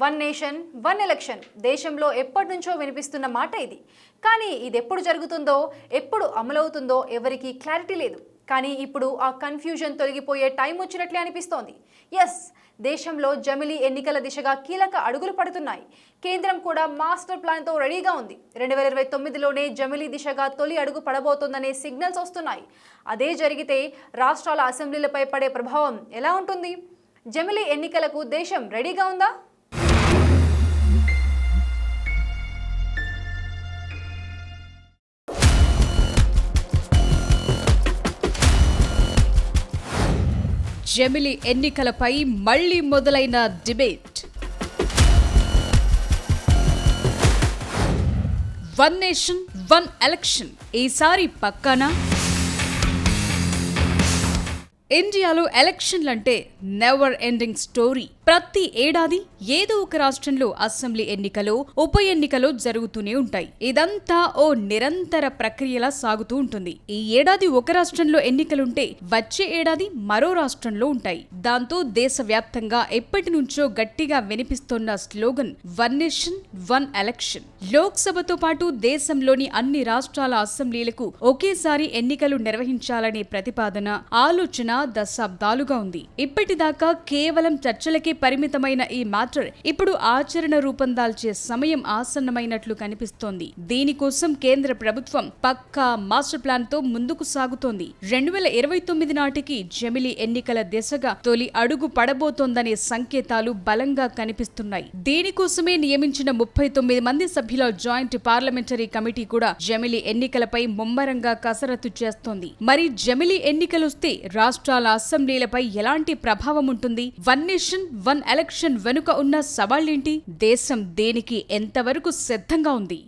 One nation one election దేశంలో ఎప్పటి నుంచో వినిపిస్తున్న మాట ఇది. కానీ ఇది ఎప్పుడు జరుగుతుందో, ఎప్పుడు అమలవుతుందో ఎవరికీ క్లారిటీ లేదు. కానీ ఇప్పుడు ఆ కన్ఫ్యూజన్ తొలగిపోయే టైం వచ్చినట్లే అనిపిస్తోంది. ఎస్, దేశంలో జమిలీ ఎన్నికల దిశగా కీలక అడుగులు పడుతున్నాయి. కేంద్రం కూడా మాస్టర్ ప్లాన్తో రెడీగా ఉంది. 2029లోనే జమిలీ దిశగా తొలి అడుగు పడబోతోందనే సిగ్నల్స్ వస్తున్నాయి. అదే జరిగితే రాష్ట్రాల అసెంబ్లీలపై పడే ప్రభావం ఎలా ఉంటుంది? జమిలీ ఎన్నికలకు దేశం రెడీగా ఉందా? జమిలీ ఎన్నికలపై మళ్లీ మొదలైన debate. One nation one election ఈసారి పక్కానా? ఇండియాలో ఎలక్షన్లంటే నెవర్ ఎండింగ్ స్టోరీ. ప్రతి ఏడాది ఏదో ఒక రాష్ట్రంలో అసెంబ్లీ ఎన్నికలో, ఉప ఎన్నికలో జరుగుతూనే ఉంటాయి. ఇదంతా ఓ నిరంతర ప్రక్రియలా సాగుతూ ఉంటుంది. ఈ ఏడాది ఒక రాష్ట్రంలో ఎన్నికలుంటే వచ్చే ఏడాది మరో రాష్ట్రంలో ఉంటాయి. దాంతో దేశవ్యాప్తంగా ఎప్పటి నుంచో గట్టిగా వినిపిస్తోన్న slogan one nation one election. లోక్సభతో పాటు దేశంలోని అన్ని రాష్ట్రాల అసెంబ్లీలకు ఒకేసారి ఎన్నికలు నిర్వహించాలనే ప్రతిపాదన, ఆలోచన దశాబ్దాలుగా ఉంది. ఇప్పటిదాకా కేవలం చర్చలకే పరిమితమైన ఈ మ్యాటర్ ఇప్పుడు ఆచరణ రూపం దాల్చే సమయం ఆసన్నమైనట్లు కనిపిస్తోంది. దీనికోసం కేంద్ర ప్రభుత్వం పక్కా మాస్టర్ ప్లాన్ తో ముందుకు సాగుతోంది. 2029 నాటికి జమిలీ ఎన్నికల దిశగా తొలి అడుగు పడబోతోందనే సంకేతాలు బలంగా కనిపిస్తున్నాయి. దీనికోసమే నియమించిన 39 మంది సభ్యుల జాయింట్ పార్లమెంటరీ కమిటీ కూడా జమిలీ ఎన్నికలపై ముమ్మరంగా కసరత్తు చేస్తోంది. మరి జమిలీ ఎన్నికలొస్తే రాష్ట్రాల అసెంబ్లీలపై ఎలాంటి ప్రభావం ఉంటుంది? వన్ నేషన్ వన్ ఎలక్షన్ వెనుక ఉన్న సవాళ్లేంటి? దేశం దేనికి ఎంతవరకు సిద్ధంగా ఉంది?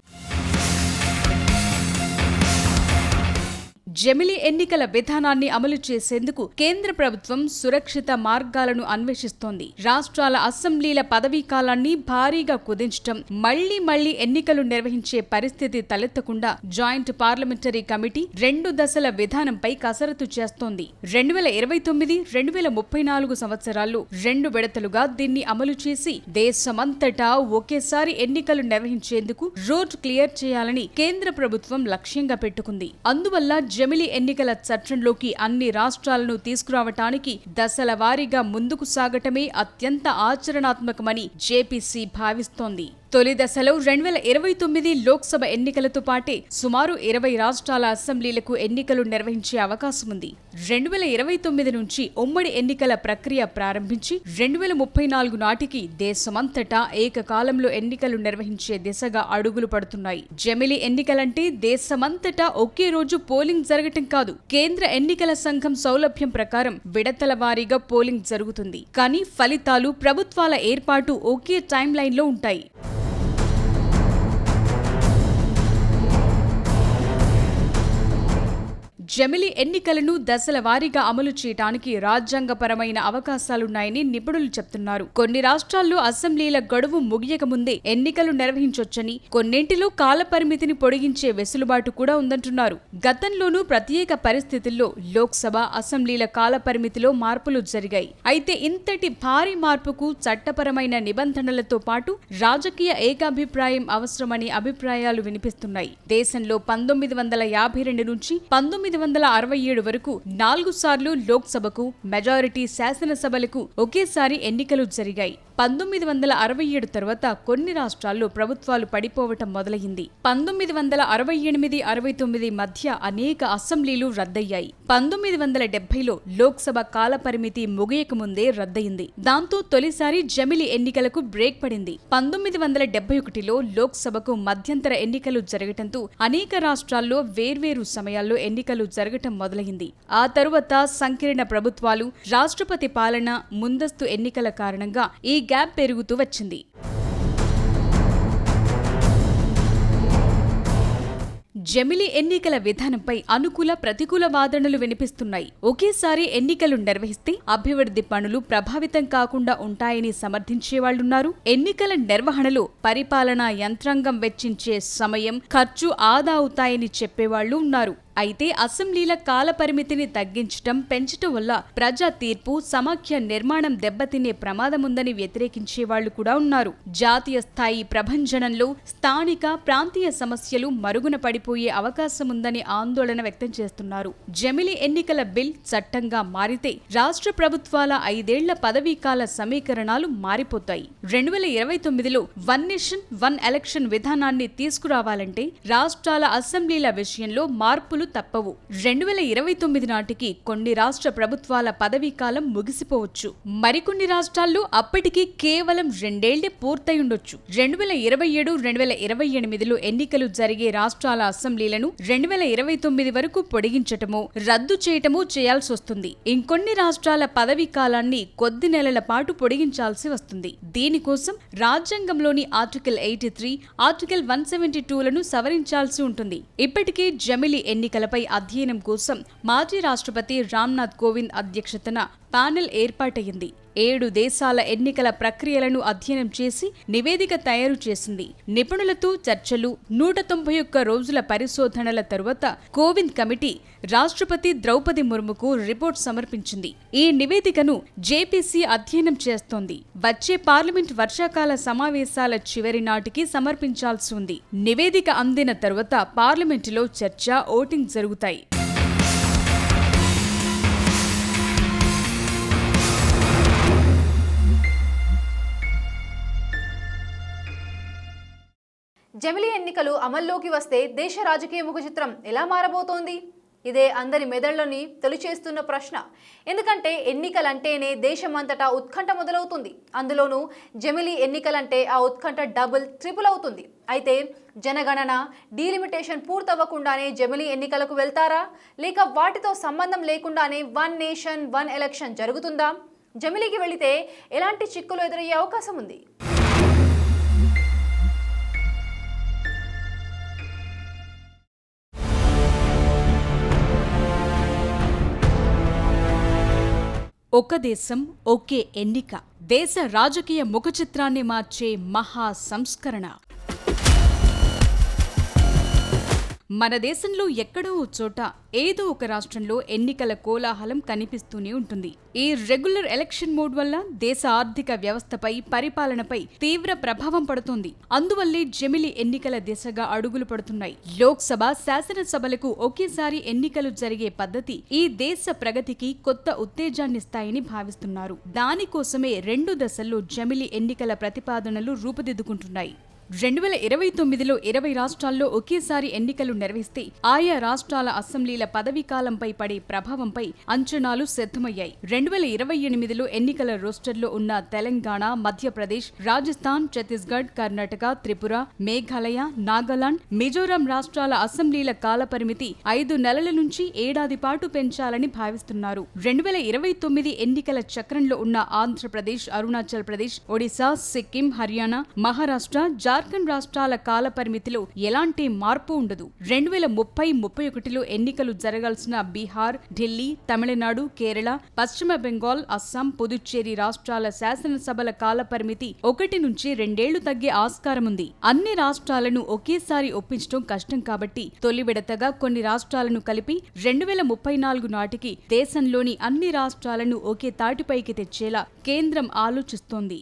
జమిలీ ఎన్నికల విధానాన్ని అమలు చేసేందుకు కేంద్ర ప్రభుత్వం సురక్షిత మార్గాలను అన్వేషిస్తోంది. రాష్ట్రాల అసెంబ్లీల పదవీ కాలాన్ని భారీగా కుదించడం, మళ్లీ ఎన్నికలు నిర్వహించే పరిస్థితి తలెత్తకుండా జాయింట్ పార్లమెంటరీ కమిటీ 2 దశల విధానంపై కసరత్తు చేస్తోంది. 2029, 2034 సంవత్సరాల్లో 2 విడతలుగా దీన్ని అమలు చేసి దేశమంతటా ఒకేసారి ఎన్నికలు నిర్వహించేందుకు రోడ్ క్లియర్ చేయాలని కేంద్ర ప్రభుత్వం లక్ష్యంగా పెట్టుకుంది. అందువల్ల జమిలీ ఎన్నికల చట్టంలోకి అన్ని రాష్ట్రాలను తీసుకురావటానికి దశల వారీగా ముందుకు సాగటమే అత్యంత ఆచరణాత్మకమని జేపీసీ భావిస్తోంది. తొలి దశలో 2029 లోక్సభ ఎన్నికలతో పాటే సుమారు 20 రాష్ట్రాల అసెంబ్లీలకు ఎన్నికలు నిర్వహించే అవకాశం ఉంది. 2029 నుంచి ఉమ్మడి ఎన్నికల ప్రక్రియ ప్రారంభించి 2034 నాటికి దేశమంతటా ఏకకాలంలో ఎన్నికలు నిర్వహించే దిశగా అడుగులు పడుతున్నాయి. జమిలీ ఎన్నికలంటే దేశమంతటా ఒకే రోజు పోలింగ్ జరగటం కాదు. కేంద్ర ఎన్నికల సంఘం సౌలభ్యం ప్రకారం విడతల వారీగా పోలింగ్ జరుగుతుంది. కానీ ఫలితాలు, ప్రభుత్వాల ఏర్పాటు ఒకే టైం లైన్లో ఉంటాయి. జమిలీ ఎన్నికలను దశల వారీగా అమలు చేయడానికి రాజ్యాంగపరమైన అవకాశాలున్నాయని నిపుణులు చెప్తున్నారు. కొన్ని రాష్ట్రాల్లో అసెంబ్లీల గడువు ముగియక ముందే ఎన్నికలు నిర్వహించొచ్చని, కొన్నింటిలో కాలపరిమితిని పొడిగించే వెసులుబాటు కూడా ఉందంటున్నారు. గతంలోనూ ప్రత్యేక పరిస్థితుల్లో లోక్సభ, అసెంబ్లీల కాలపరిమితిలో మార్పులు జరిగాయి. అయితే ఇంతటి భారీ మార్పుకు చట్టపరమైన నిబంధనలతో పాటు రాజకీయ ఏకాభిప్రాయం అవసరమనే అభిప్రాయాలు వినిపిస్తున్నాయి. దేశంలో 1952 నుంచి 1967 వరకు 4 సార్లు లోక్సభకు, మెజారిటీ శాసనసభలకు ఒకేసారి ఎన్నికలు జరిగాయి. 1967 తర్వాత కొన్ని రాష్ట్రాల్లో ప్రభుత్వాలు పడిపోవటం మొదలైంది. 1968-69 మధ్య అనేక అసెంబ్లీలు రద్దయ్యాయి. 1970లో లోక్సభ కాలపరిమితి ముగియకముందే రద్దయింది. దాంతో తొలిసారి జమిలీ ఎన్నికలకు బ్రేక్ పడింది. 1971లో లోక్సభకు మధ్యంతర ఎన్నికలు జరగటంతో అనేక రాష్ట్రాల్లో వేర్వేరు సమయాల్లో ఎన్నికలు జరగటం మొదలైంది. ఆ తరువాత సంకీర్ణ ప్రభుత్వాలు, రాష్ట్రపతి పాలన, ముందస్తు ఎన్నికల కారణంగా ఈ గ్యాప్ పెరుగుతూ వచ్చింది. జమిలీ ఎన్నికల విధానంపై అనుకూల, ప్రతికూల వాదనలు వినిపిస్తున్నాయి. ఒకేసారి ఎన్నికలు నిర్వహిస్తే అభివృద్ధి పనులు ప్రభావితం కాకుండా ఉంటాయని సమర్థించేవాళ్లున్నారు. ఎన్నికల నిర్వహణలో పరిపాలనా యంత్రాంగం వెచ్చించే సమయం, ఖర్చు ఆదా అవుతాయని చెప్పేవాళ్లు ఉన్నారు. అయితే అసెంబ్లీల కాల పరిమితిని తగ్గించటం పెంచటం వల్ల ప్రజా తీర్పు సమాఖ్య నిర్మాణం దెబ్బతినే ప్రమాదముందని వ్యతిరేకించే వాళ్లు కూడా ఉన్నారు. జాతీయ స్థాయి ప్రభంజనంలో స్థానిక ప్రాంతీయ సమస్యలు మరుగున పడిపోయే అవకాశముందని ఆందోళన వ్యక్తం చేస్తున్నారు. జమిలి ఎన్నికల బిల్ చట్టంగా మారితే రాష్ట్ర ప్రభుత్వాల 5 ఏళ్ల పదవీకాల సమీకరణాలు మారిపోతాయి. 2029లో 1 నేషన్ 1 ఎలక్షన్ విధానాన్ని తీసుకురావాలంటే రాష్ట్రాల అసెంబ్లీల విషయంలో మార్పులు తప్పవు. 2029 నాటికి కొన్ని రాష్ట్ర ప్రభుత్వాల పదవీకాలం ముగిసిపోవచ్చు. మరికొన్ని రాష్ట్రాల్లో అప్పటికి కేవలం 2 ఏళ్లే పూర్తయుండొచ్చు. 2027, 2028లో ఎన్నికలు జరిగే రాష్ట్రాల అసెంబ్లీలను 2029 వరకు పొడిగించటమో రద్దు చేయటమో చేయాల్సొస్తుంది. ఇంకొన్ని రాష్ట్రాల పదవీ కాలాన్ని కొద్ది నెలల పాటు పొడిగించాల్సి వస్తుంది. దీనికోసం రాజ్యాంగంలోని ఆర్టికల్ 83, ఆర్టికల్ 172లను సవరించాల్సి ఉంటుంది. ఇప్పటికే జమిలి ఎన్నికలపై అధ్యయనం కోసం మాజీ రాష్ట్రపతి రామ్నాథ్ కోవింద్ అధ్యక్షతన ప్యానెల్ ఏర్పాటయ్యింది. 7 దేశాల ఎన్నికల ప్రక్రియలను అధ్యయనం చేసి నివేదిక తయారు చేసింది. నిపుణులతో చర్చలు, 191 రోజుల పరిశోధనల తరువాత కోవింద్ కమిటీ రాష్ట్రపతి ద్రౌపది ముర్ముకు రిపోర్ట్ సమర్పించింది. ఈ నివేదికను జేపీసీ అధ్యయనం చేస్తోంది. వచ్చే పార్లమెంట్ వర్షాకాల సమావేశాల చివరి నాటికి సమర్పించాల్సి ఉంది. నివేదిక అందిన తరువాత పార్లమెంటులో చర్చ, ఓటింగ్ జరుగుతాయి. జమిలి ఎన్నికలు అమల్లోకి వస్తే దేశ రాజకీయ ముఖచిత్రం ఎలా మారబోతోంది? ఇదే అందరి మెదళ్లని తొలిచేస్తున్న ప్రశ్న. ఎందుకంటే ఎన్నికలంటేనే దేశమంతటా ఉత్కంఠ మొదలవుతుంది. అందులోనూ జమిలి ఎన్నికలంటే ఆ ఉత్కంఠ డబుల్, ట్రిపుల్ అవుతుంది. అయితే జనగణన డీలిమిటేషన్ పూర్తవ్వకుండానే జమిలి ఎన్నికలకు వెళ్తారా, లేక వాటితో సంబంధం లేకుండానే 1 నేషన్ 1 ఎలక్షన్ జరుగుతుందా? జమిలికి వెళితే ఎలాంటి చిక్కులు ఎదురయ్యే అవకాశం ఉంది? ఒక దేశం, ఒకే ఎన్నిక. దేశ రాజకీయ ముఖచిత్రాన్ని మార్చే మహా సంస్కరణ. మన దేశంలో ఎక్కడో ఓ చోట ఏదో ఒక రాష్ట్రంలో ఎన్నికల కోలాహలం కనిపిస్తూనే ఉంటుంది. ఈ రెగ్యులర్ ఎలక్షన్ మోడ్ వల్ల దేశ ఆర్థిక వ్యవస్థపై, పరిపాలనపై తీవ్ర ప్రభావం పడుతోంది. అందువల్లే జమిలి ఎన్నికల దిశగా అడుగులు పడుతున్నాయి. లోక్సభ, శాసనసభలకు ఒకేసారి ఎన్నికలు జరిగే పద్ధతి ఈ దేశ ప్రగతికి కొత్త ఉత్తేజాన్నిస్తాయని భావిస్తున్నారు. దానికోసమే 2 దశల్లో జమిలి ఎన్నికల ప్రతిపాదనలు రూపుదిద్దుకుంటున్నాయి. 2029లో 20 రాష్ట్రాల్లో ఒకేసారి ఎన్నికలు నిర్వహిస్తే ఆయా రాష్ట్రాల అసెంబ్లీల పదవీకాలంపై పడే ప్రభావంపై అంచనాలు సిద్ధమయ్యాయి. 2028లో ఎన్నికల రోస్టర్లో ఉన్న తెలంగాణ, మధ్యప్రదేశ్, రాజస్థాన్, ఛత్తీస్గఢ్, కర్ణాటక, త్రిపుర, మేఘాలయ, నాగాలాండ్, మిజోరాం రాష్ట్రాల అసెంబ్లీల కాలపరిమితి 5 నెలల నుంచి ఏడాది పాటు పెంచాలని భావిస్తున్నారు. 2029 ఎన్నికల చక్రంలో ఉన్న ఆంధ్రప్రదేశ్, అరుణాచల్ ప్రదేశ్, ఒడిశా, సిక్కిం, హర్యానా, మహారాష్ట్ర, జార్ఖండ్ రాష్ట్రాల కాల పరిమితిలో ఎలాంటి మార్పు ఉండదు. 2030-31లో ఎన్నికలు జరగాల్సిన బీహార్, ఢిల్లీ, తమిళనాడు, కేరళ, పశ్చిమ బెంగాల్, అస్సాం, పుదుచ్చేరి రాష్ట్రాల శాసనసభల కాల పరిమితి 1 నుంచి 2 ఏళ్లు తగ్గే ఆస్కారముంది. అన్ని రాష్ట్రాలను ఒకేసారి ఒప్పించడం కష్టం కాబట్టి తొలి విడతగా కొన్ని రాష్ట్రాలను కలిపి 2034 నాటికి దేశంలోని అన్ని రాష్ట్రాలను ఒకే తాటిపైకి తెచ్చేలా కేంద్రం ఆలోచిస్తోంది.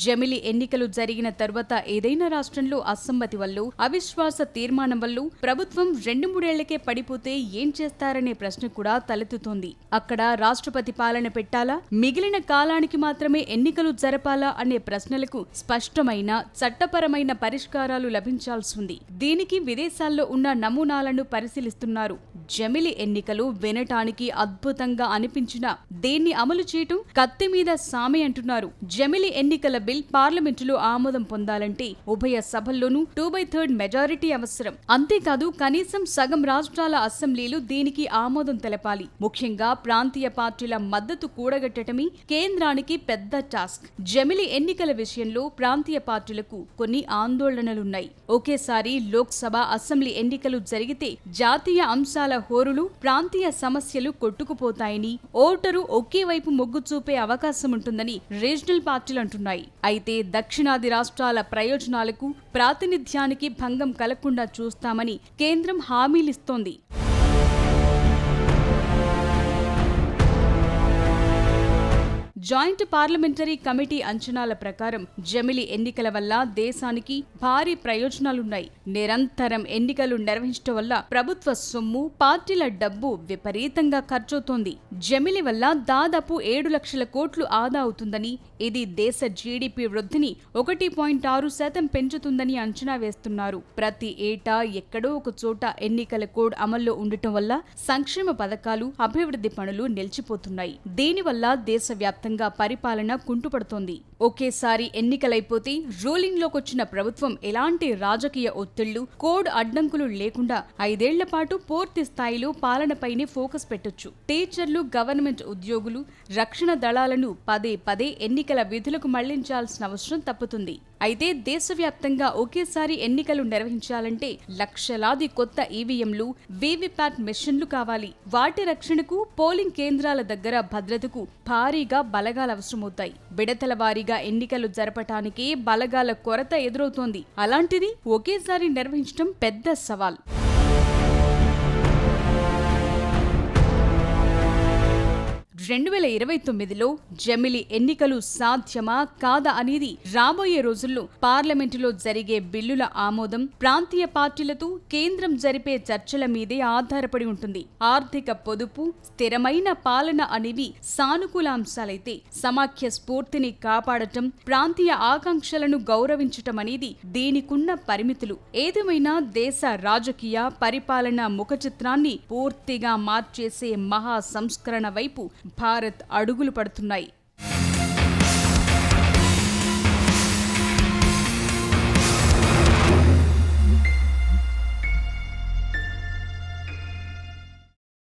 జమిలి ఎన్నికలు జరిగిన తర్వాత ఏదైనా రాష్ట్రంలో అసమ్మతి వల్ల, అవిశ్వాస తీర్మానం వల్ల ప్రభుత్వం 2-3 ఏళ్లకే పడిపోతే ఏం చేస్తారనే ప్రశ్న కూడా తలెత్తుతోంది. అక్కడ రాష్ట్రపతి పాలన పెట్టాలా, మిగిలిన కాలానికి మాత్రమే ఎన్నికలు జరపాలా అనే ప్రశ్నలకు స్పష్టమైన చట్టపరమైన పరిష్కారాలు లభించాల్సి ఉంది. దీనికి విదేశాల్లో ఉన్న నమూనాలను పరిశీలిస్తున్నారు. జమిలి ఎన్నికలు వినటానికి అద్భుతంగా అనిపించినా దీన్ని అమలు చేయటం కత్తి మీద సామే అంటున్నారు. జమిలి ఎన్నికల బిల్ పార్లమెంటులో ఆమోదం పొందాలంటే ఉభయ సభల్లోనూ 2/3 మెజారిటీ అవసరం. అంతేకాదు కనీసం సగం రాష్ట్రాల అసెంబ్లీలు దీనికి ఆమోదం తెలపాలి. ముఖ్యంగా ప్రాంతీయ పార్టీల మద్దతు కూడగట్టడమే కేంద్రానికి పెద్ద టాస్క్. జమిలి ఎన్నికల విషయంలో ప్రాంతీయ పార్టీలకు కొన్ని ఆందోళనలున్నాయి. ఒకేసారి లోక్సభ, అసెంబ్లీ ఎన్నికలు జరిగితే జాతీయ అంశాల హోరులు, ప్రాంతీయ సమస్యలు కొట్టుకుపోతాయని, ఓటరు ఒకే వైపు మొగ్గు చూపే అవకాశం ఉంటుందని రీజనల్ పార్టీలు అంటున్నాయి. అయితే దక్షిణాది రాష్ట్రాల ప్రయోజనాలకు ప్రాతినిధ్యానికి భంగం కలగకుండా చూస్తామని కేంద్రం హామీలిస్తోంది. జాయింట్ పార్లమెంటరీ కమిటీ అంచనాల ప్రకారం జమిలి ఎన్నికల వల్ల దేశానికి భారీ ప్రయోజనాలున్నాయి. నిరంతరం ఎన్నికలు నిర్వహించడం వల్ల ప్రభుత్వ సొమ్ము, పార్టీల డబ్బు విపరీతంగా ఖర్చవుతోంది. జమిలి వల్ల దాదాపు 7 లక్షల కోట్లు ఆదా అవుతుందని, ఇది దేశ జీడీపీ వృద్ధిని 1.6% పెంచుతుందని అంచనా వేస్తున్నారు. ప్రతి ఏటా ఎక్కడో ఒక చోట ఎన్నికల కోడ్ అమల్లో ఉండటం వల్ల సంక్షేమ పథకాలు, అభివృద్ధి పనులు నిలిచిపోతున్నాయి. దీనివల్ల దేశవ్యాప్తంగా పరిపాలన కుంటుపడుతోంది. ఒకేసారి ఎన్నికలైపోతే రూలింగ్లోకొచ్చిన ప్రభుత్వం ఎలాంటి రాజకీయ ఒత్తిళ్లు, కోడ్ అడ్డంకులు లేకుండా 5 ఏళ్ల పాటు పూర్తి స్థాయిలో పాలనపైనే ఫోకస్ పెట్టొచ్చు. టీచర్లు, గవర్నమెంట్ ఉద్యోగులు, రక్షణ దళాలను పదే పదే ఎన్నికల విధులకు మళ్లించాల్సిన అవసరం తప్పుతుంది. అయితే దేశవ్యాప్తంగా ఒకేసారి ఎన్నికలు నిర్వహించాలంటే లక్షలాది కొత్త ఈవీఎంలు, వీవీప్యాట్ మెషిన్లు కావాలి. వాటి రక్షణకు, పోలింగ్ కేంద్రాల దగ్గర భద్రతకు భారీగా బలగాలు అవసరమవుతాయి. విడతల వారీగా ఎన్నికలు జరపటానికి బలగాల కొరత ఎదురవుతోంది. అలాంటిది ఒకేసారి నిర్వహించడం పెద్ద సవాల్. 2029లో జమిలి ఎన్నికలు సాధ్యమా కాదా అనేది రాబోయే రోజుల్లో పార్లమెంటులో జరిగే బిల్లుల ఆమోదం, ప్రాంతీయ పార్టీలతో కేంద్రం జరిపే చర్చల మీదే ఆధారపడి ఉంటుంది. ఆర్థిక పొదుపు, స్థిరమైన పాలన అనేవి సానుకూల అంశాలైతే సమాఖ్య స్ఫూర్తిని కాపాడటం, ప్రాంతీయ ఆకాంక్షలను గౌరవించటం అనేది దీనికున్న పరిమితులు. ఏదేమైనా దేశ రాజకీయ పరిపాలన ముఖ చిత్రాన్ని పూర్తిగా మార్చేసే మహా సంస్కరణ వైపు భారత్ అడుగులు పడుతున్నాయి.